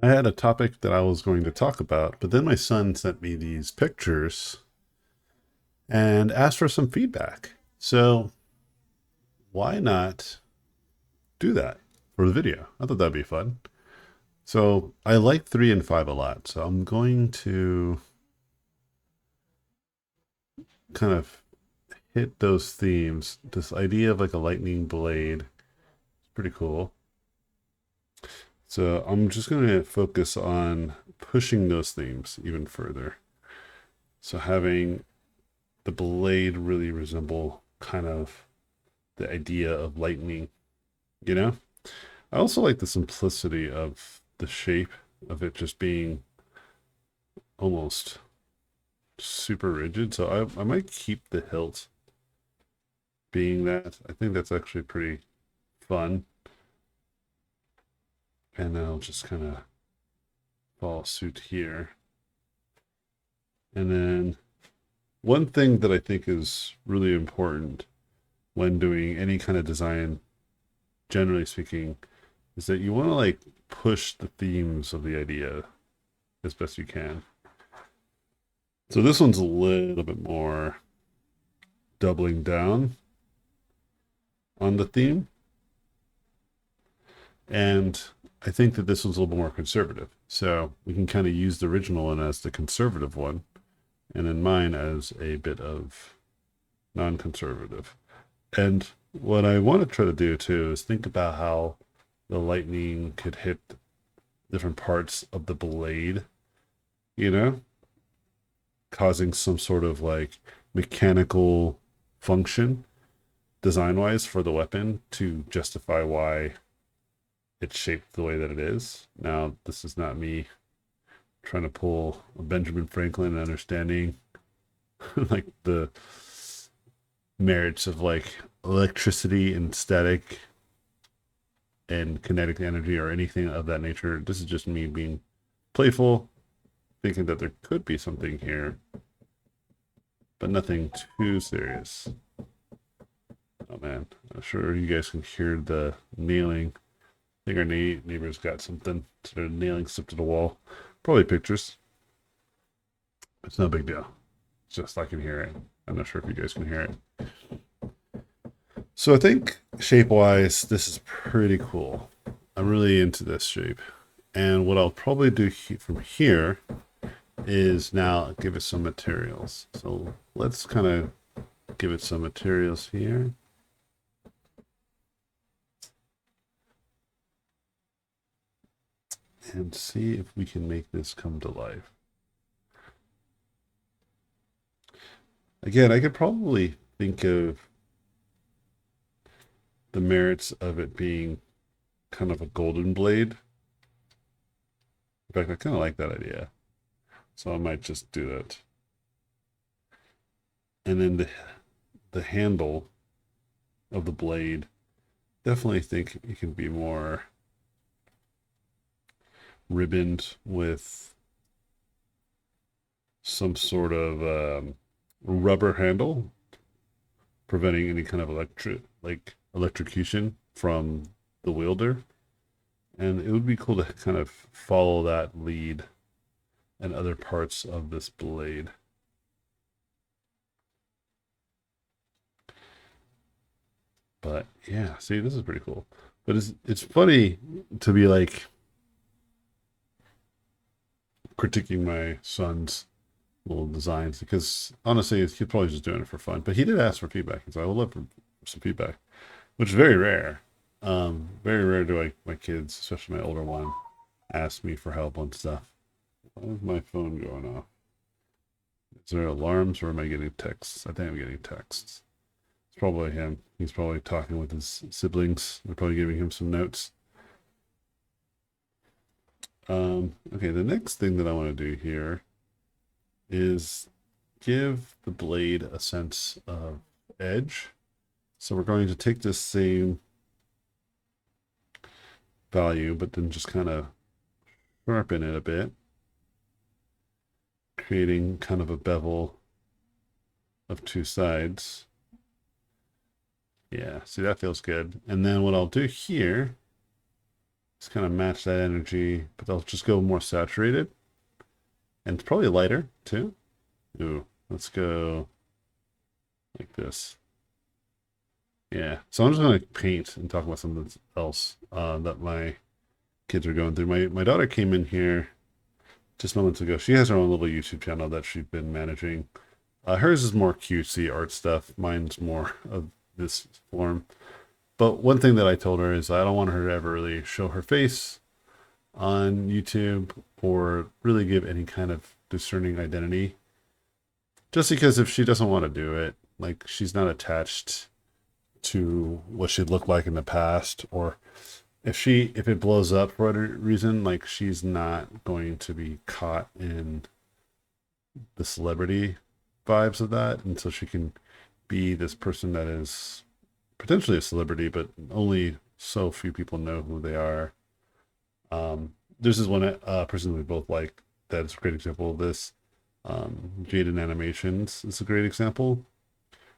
I had a topic that I was going to talk about, but then my son sent me these pictures and asked for some feedback. So why not do that for the video? I thought that'd be fun. So I like 3 and 5 a lot. So I'm going to kind of hit those themes. This idea of like a lightning blade is pretty cool. So I'm just going to focus on pushing those themes even further. So having the blade really resemble kind of the idea of lightning, you know? I also like the simplicity of the shape of it just being almost super rigid. So I might keep the hilt being that. I think that's actually pretty fun. And then I'll just kind of follow suit here. And then one thing that I think is really important when doing any kind of design, generally speaking, is that you want to like push the themes of the idea as best you can. So this one's a little bit more doubling down on the theme. And I think that this one's a little bit more conservative. So we can kind of use the original one as the conservative one, and then mine as a bit of non conservative. And what I want to try to do too is think about how the lightning could hit different parts of the blade, you know, causing some sort of like mechanical function design wise for the weapon to justify why it's shaped the way that it is. Now, this is not me trying to pull a Benjamin Franklin and understanding like the merits of like electricity and static and kinetic energy or anything of that nature. This is just me being playful, thinking that there could be something here, but nothing too serious. Oh man, I'm sure you guys can hear the nailing. I think our neighbor's got something. So they're nailing stuff to the wall. Probably pictures. It's no big deal. It's just I can hear it. I'm not sure if you guys can hear it. So I think shape wise, this is pretty cool. I'm really into this shape. And what I'll probably do from here is now give it some materials. So let's kind of give it some materials here. And see if we can make this come to life. Again, I could probably think of the merits of it being kind of a golden blade. In fact, I kind of like that idea. So I might just do that. And then the handle of the blade, definitely think it can be more ribboned with some sort of rubber handle, preventing any kind of electrocution from the wielder. And it would be cool to kind of follow that lead and other parts of this blade. But yeah, see, this is pretty cool. But it's funny to be like critiquing my son's little designs because honestly, he's probably just doing it for fun. But he did ask for feedback, and so I would love for some feedback, which is very rare. Very rare do my kids, especially my older one, ask me for help on stuff. Why is my phone going off? Is there alarms or am I getting texts? I think I'm getting texts. It's probably him. He's probably talking with his siblings. They're probably giving him some notes. Okay, the next thing that I want to do here is give the blade a sense of edge. So we're going to take this same value, but then just kind of sharpen it a bit, creating kind of a bevel of two sides. Yeah, see, that feels good. And then what I'll do here Just kind of match that energy, but they'll just go more saturated. And it's probably lighter too. Ooh, let's go like this. Yeah. So I'm just gonna paint and talk about something else that my kids are going through. My daughter came in here just moments ago. She has her own little YouTube channel that she's been managing. Hers is more cutesy art stuff. Mine's more of this form. But one thing that I told her is I don't want her to ever really show her face on YouTube or really give any kind of discerning identity. Just because if she doesn't want to do it, like she's not attached to what she looked like in the past, or if it blows up for whatever reason, like she's not going to be caught in the celebrity vibes of that, and so she can be this person that is potentially a celebrity, but only so few people know who they are. This is one person we both like that's a great example of this. Jaden Animations is a great example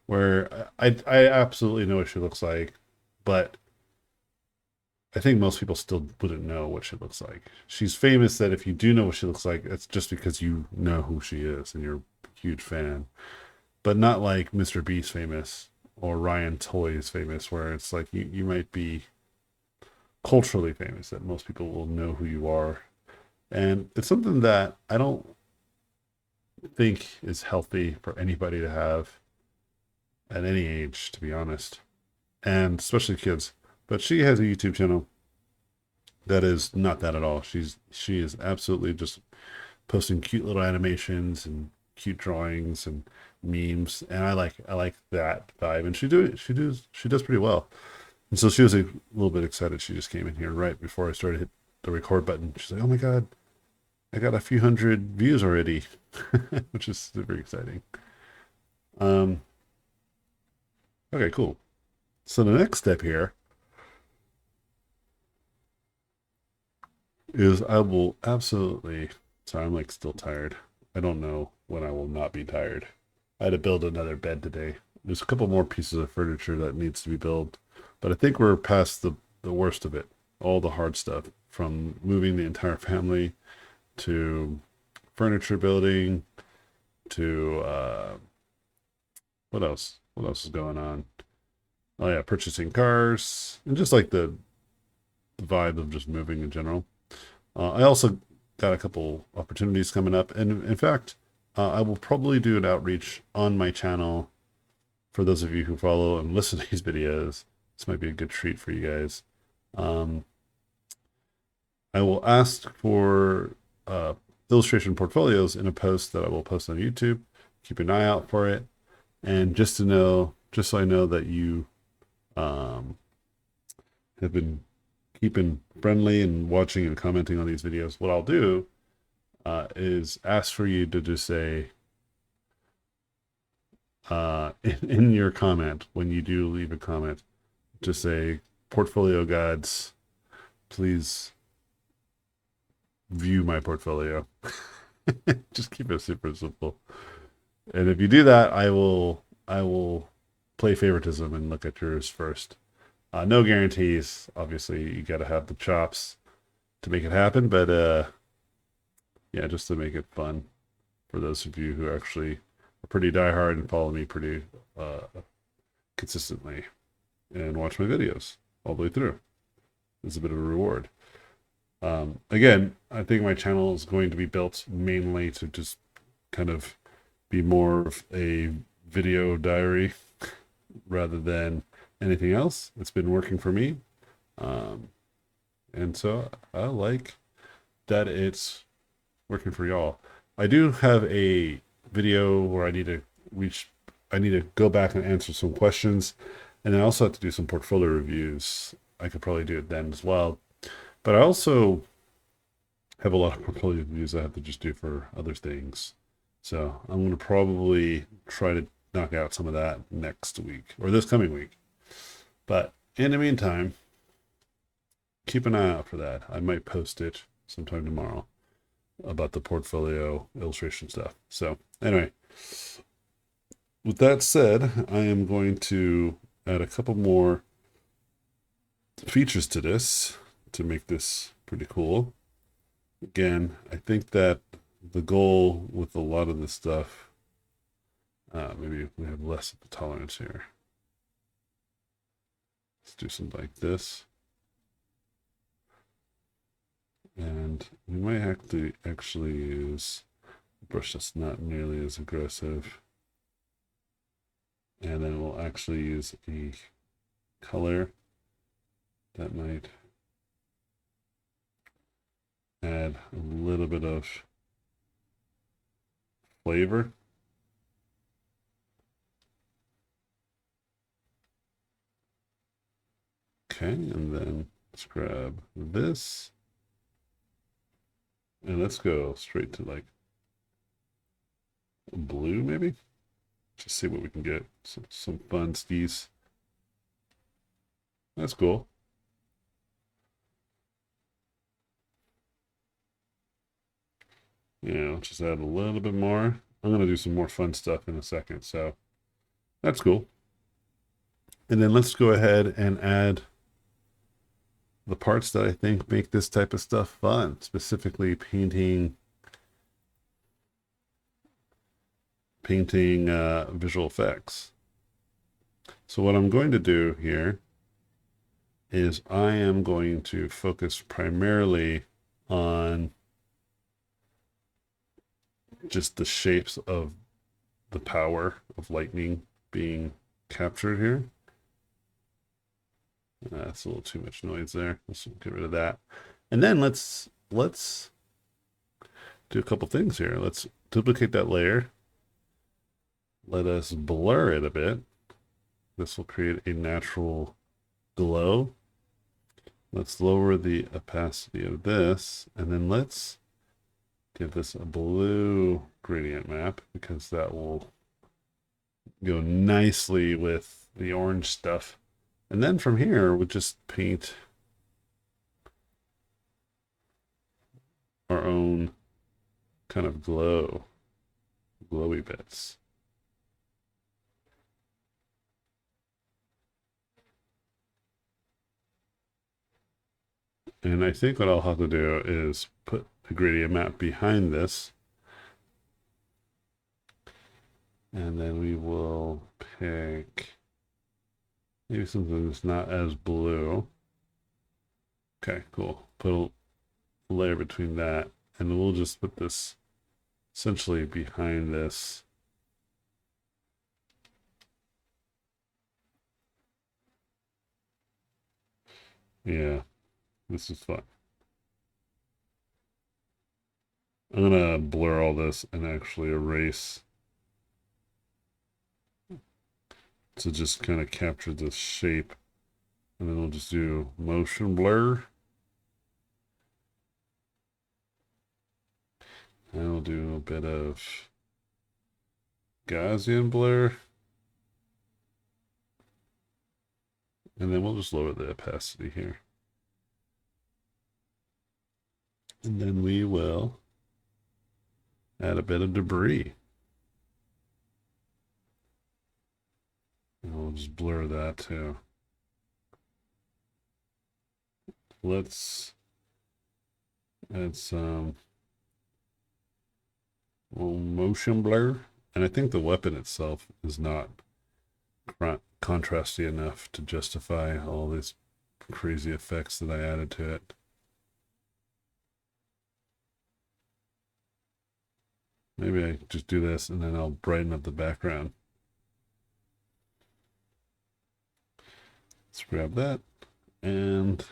where I absolutely know what she looks like, but I think most people still wouldn't know what she looks like. She's famous that if you do know what she looks like, it's just because you know who she is and you're a huge fan. But not like Mr. Beast famous or Ryan Toys famous, where it's like you might be culturally famous that most people will know who you are. And it's something that I don't think is healthy for anybody to have at any age, to be honest, and especially kids. But she has a YouTube channel that is not that at all. She is absolutely just posting cute little animations and cute drawings and memes, and I like that vibe. And she does pretty well. And so she was a little bit excited. She just came in here right before I started hit the record button. She's like, "Oh my god, I got a few hundred views already," which is super exciting. Um, okay, cool. So the next step here is I will absolutely. Sorry, I'm like still tired. I don't know when I will not be tired. I had to build another bed today. There's a couple more pieces of furniture that needs to be built, but I think we're past the worst of it. All the hard stuff from moving the entire family to furniture building to what else? What else is going on? Oh yeah, purchasing cars and just like the vibe of just moving in general. I also got a couple opportunities coming up, and in fact, I will probably do an outreach on my channel for those of you who follow and listen to these videos. This might be a good treat for you guys. Um, I will ask for illustration portfolios in a post that I will post on YouTube. Keep an eye out for it, and just to know, just so I know that you um, have been keeping friendly and watching and commenting on these videos, what I'll do is ask for you to just say in your comment, when you do leave a comment, just say portfolio guides, please view my portfolio. Just keep it super simple. And if you do that, I will play favoritism and look at yours first. No guarantees. Obviously, you got to have the chops to make it happen, but yeah, just to make it fun for those of you who actually are pretty diehard and follow me pretty consistently and watch my videos all the way through. It's a bit of a reward. Again, I think my channel is going to be built mainly to just kind of be more of a video diary rather than anything else. It's been working for me. And so I like that it's working for y'all. I do have a video where I need to go back and answer some questions. And I also have to do some portfolio reviews. I could probably do it then as well. But I also have a lot of portfolio reviews I have to just do for other things. So I'm going to probably try to knock out some of that next week or this coming week. But in the meantime, keep an eye out for that. I might post it sometime tomorrow about the portfolio illustration stuff. So anyway, with that said, I am going to add a couple more features to this to make this pretty cool. Again, I think that the goal with a lot of this stuff, maybe we have less of the tolerance here. Let's do something like this. And we might have to actually use a brush that's not nearly as aggressive. And then we'll actually use a color that might add a little bit of flavor. Okay, and then let's grab this. And let's go straight to like blue, maybe? Just see what we can get. Some fun skis. That's cool. Yeah, just add a little bit more. I'm going to do some more fun stuff in a second, so that's cool. And then let's go ahead and add the parts that I think make this type of stuff fun, specifically painting visual effects. So what I'm going to do here is I am going to focus primarily on just the shapes of the power of lightning being captured here. That's a little too much noise there. Let's get rid of that. And then let's do a couple things here. Let's duplicate that layer. Let us blur it a bit. This will create a natural glow. Let's lower the opacity of this, and then let's give this a blue gradient map because that will go nicely with the orange stuff. And then from here, we'll just paint our own kind of glowy bits. And I think what I'll have to do is put the gradient map behind this. And then we will pick maybe something that's not as blue. Okay, cool. Put a layer between that. And then we'll just put this essentially behind this. Yeah, this is fun. I'm gonna blur all this and actually erase to just kind of capture this shape. And then we'll just do motion blur. And we'll do a bit of Gaussian blur. And then we'll just lower the opacity here. And then we will add a bit of debris. And we'll just blur that too. Let's add some motion blur. And I think the weapon itself is not contrasty enough to justify all these crazy effects that I added to it. Maybe I just do this and then I'll brighten up the background. Let's grab that. And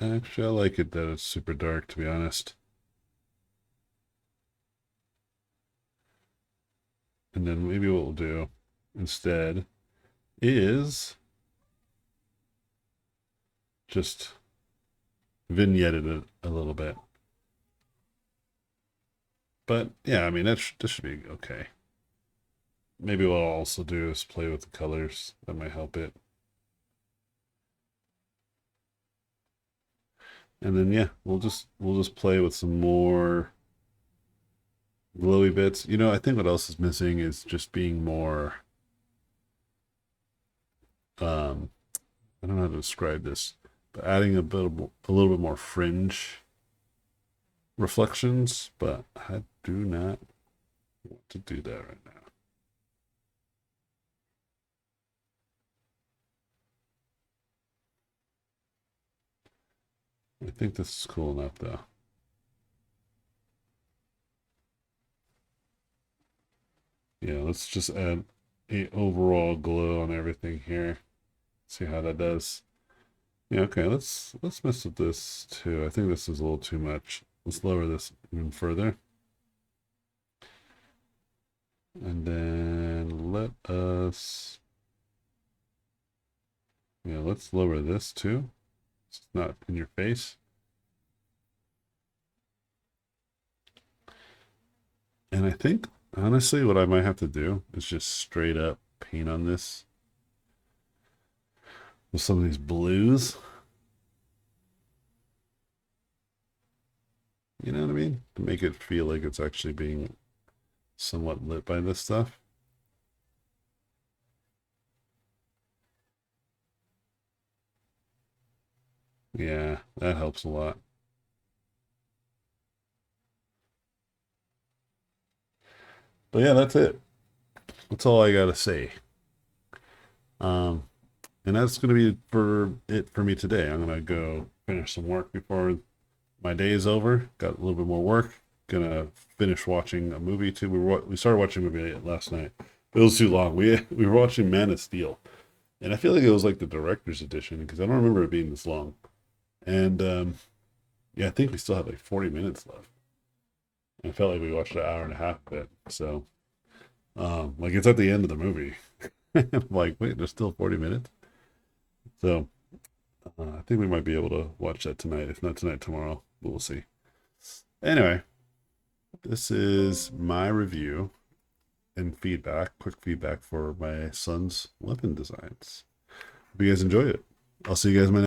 actually, I like it that it's super dark, to be honest. And then maybe what we'll do instead is just vignette it a little bit. But yeah, I mean, this should be okay. Maybe what I'll also do is play with the colors. That might help it. And then yeah, we'll just play with some more glowy bits. You know, I think what else is missing is just being more I don't know how to describe this, but adding a little bit more fringe reflections, but I do not want to do that right now. I think this is cool enough though. Yeah, let's just add a overall glow on everything here. See how that does. Yeah, okay, let's mess with this too. I think this is a little too much. Let's lower this even further. And then let us, yeah, let's lower this too. It's not in your face. And I think, honestly, what I might have to do is just straight up paint on this with some of these blues. You know what I mean? To make it feel like it's actually being somewhat lit by this stuff. Yeah, that helps a lot. But yeah, that's it. That's all I gotta say. Um, and that's gonna be for it for me today. I'm gonna go finish some work before my day is over. Got a little bit more work. Gonna finish watching a movie too. We started watching a movie last night. It was too long. We were watching Man of Steel, and I feel like it was like the director's edition because I don't remember it being this long. And yeah, I think we still have like 40 minutes left. I felt like we watched an hour and a half of it. So like it's at the end of the movie. I'm like, wait, there's still 40 minutes. So I think we might be able to watch that tonight. If not tonight, tomorrow. But we'll see. Anyway, this is my review and feedback, quick feedback for my son's weapon designs. Hope you guys enjoy it. I'll see you guys in my